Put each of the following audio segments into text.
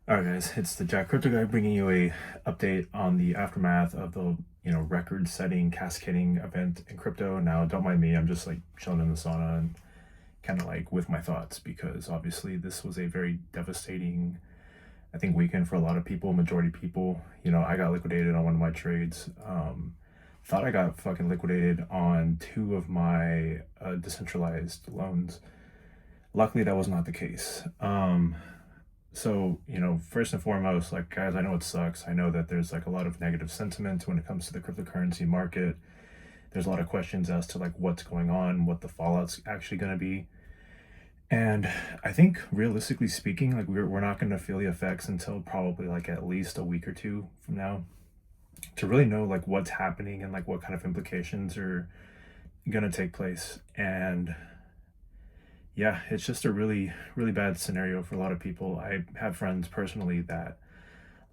All right, guys, it's the Jack Crypto Guy bringing you a update on the aftermath of the record-setting cascading event in crypto. Now, don't mind me; I'm just like chilling in the sauna and kind of like with my thoughts because obviously this was a very devastating, I think, weekend for a lot of people, majority people. I got liquidated on one of my trades. Thought I got fucking liquidated on two of my decentralized loans. Luckily, that was not the case. So, first and foremost, like, guys, I know it sucks. I know that there's like a lot of negative sentiment when it comes to the cryptocurrency market. There's a lot of questions as to like what's going on, what the fallout's actually going to be. And I think realistically speaking, like we're not going to feel the effects until probably like at least a week or two from now to really know like what's happening and like what kind of implications are going to take place. And yeah, it's just a really, really bad scenario for a lot of people. I have friends personally that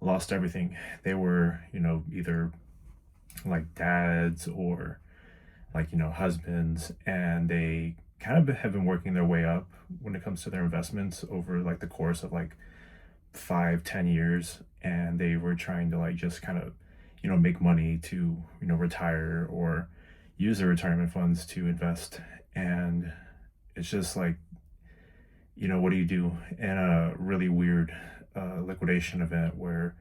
lost everything. They were, either like dads or like, husbands, and they kind of have been working their way up when it comes to their investments over like the course of like 5, 10 years. And they were trying to like just kind of, make money to, retire or use their retirement funds to invest. And it's just like, what do you do in a really weird liquidation event where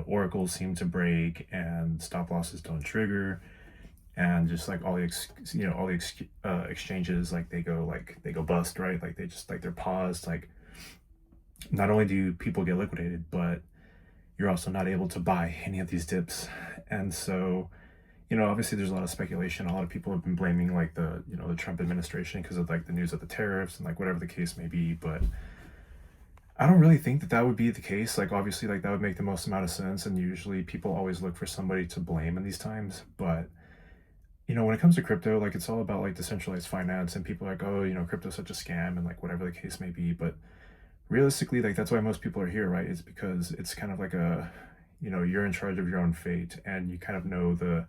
oracles seem to break and stop losses don't trigger, and just like all the exchanges, like they go bust, right? Like they just like they're paused. Like not only do people get liquidated, but you're also not able to buy any of these dips. And so obviously there's a lot of speculation. A lot of people have been blaming like the Trump administration because of like the news of the tariffs and like whatever the case may be. But I don't really think that that would be the case. Like obviously like that would make the most amount of sense. And usually people always look for somebody to blame in these times. But when it comes to crypto, like it's all about like decentralized finance, and people are like, oh, crypto's such a scam and like whatever the case may be. But realistically, like that's why most people are here, right? It's because it's kind of like you're in charge of your own fate and you kind of know the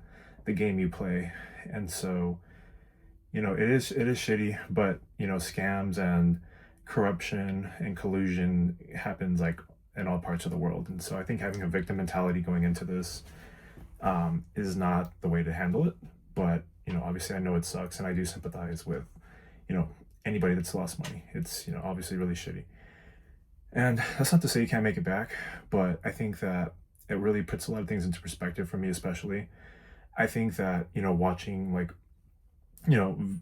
game you play. And so, it is shitty, but scams and corruption and collusion happens like in all parts of the world. And so I think having a victim mentality going into this is not the way to handle it. But obviously I know it sucks, and I do sympathize with you know anybody that's lost money. It's obviously really shitty, and that's not to say you can't make it back, but I think that it really puts a lot of things into perspective for me, especially. I think that watching like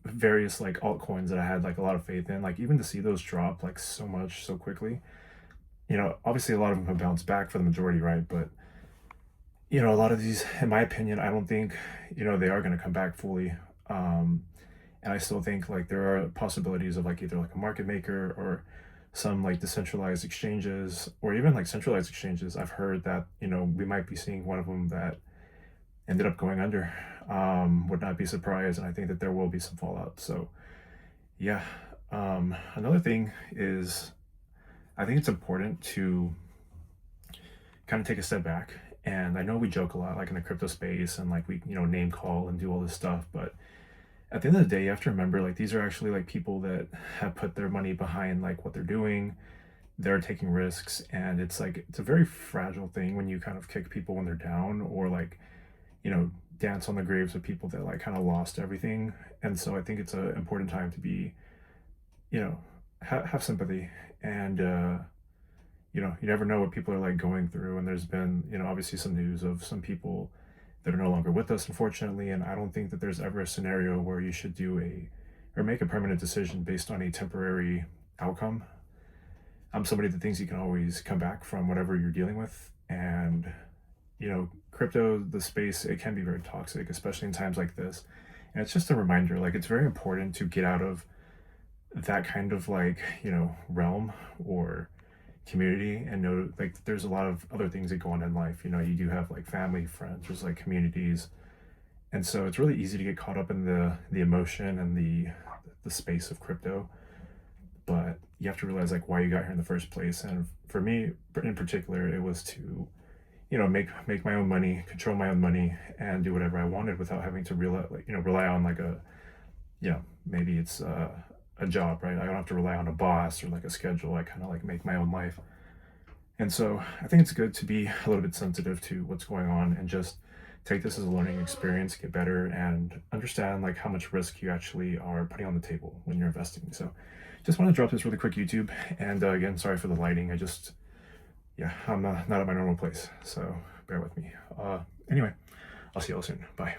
various like altcoins that I had like a lot of faith in, like even to see those drop like so much so quickly. Obviously a lot of them have bounced back for the majority, right? But a lot of these, in my opinion, I don't think they are going to come back fully. And I still think like there are possibilities of like either like a market maker or some like decentralized exchanges or even like centralized exchanges. I've heard that we might be seeing one of them that ended up going under. Would not be surprised, and I think that there will be some fallout. So yeah. Another thing is, I think it's important to kind of take a step back. And I know we joke a lot, like in the crypto space, and like we, name call and do all this stuff. But at the end of the day, you have to remember, like, these are actually like people that have put their money behind like what they're doing. They're taking risks, and it's a very fragile thing when you kind of kick people when they're down, or like, dance on the graves of people that like kind of lost everything. And so I think it's an important time to be, have sympathy. And you never know what people are like going through. And there's been, obviously some news of some people that are no longer with us, unfortunately. And I don't think that there's ever a scenario where you should do or make a permanent decision based on a temporary outcome. I'm somebody that thinks you can always come back from whatever you're dealing with. And, crypto, the space, it can be very toxic, especially in times like this. And it's just a reminder, like, it's very important to get out of that kind of like, realm or community, and know like there's a lot of other things that go on in life. You do have like family, friends, there's like communities. And so it's really easy to get caught up in the emotion and the space of crypto. But you have to realize like why you got here in the first place. And for me in particular, it was to make my own money, control my own money, and do whatever I wanted without having to rely on like maybe it's a job, right? I don't have to rely on a boss or like a schedule. I kind of like make my own life. And so I think it's good to be a little bit sensitive to what's going on and just take this as a learning experience, get better, and understand like how much risk you actually are putting on the table when you're investing. So just want to drop this really quick YouTube. And again, sorry for the lighting. Yeah, I'm not at my normal place. So bear with me. Anyway, I'll see you all soon. Bye.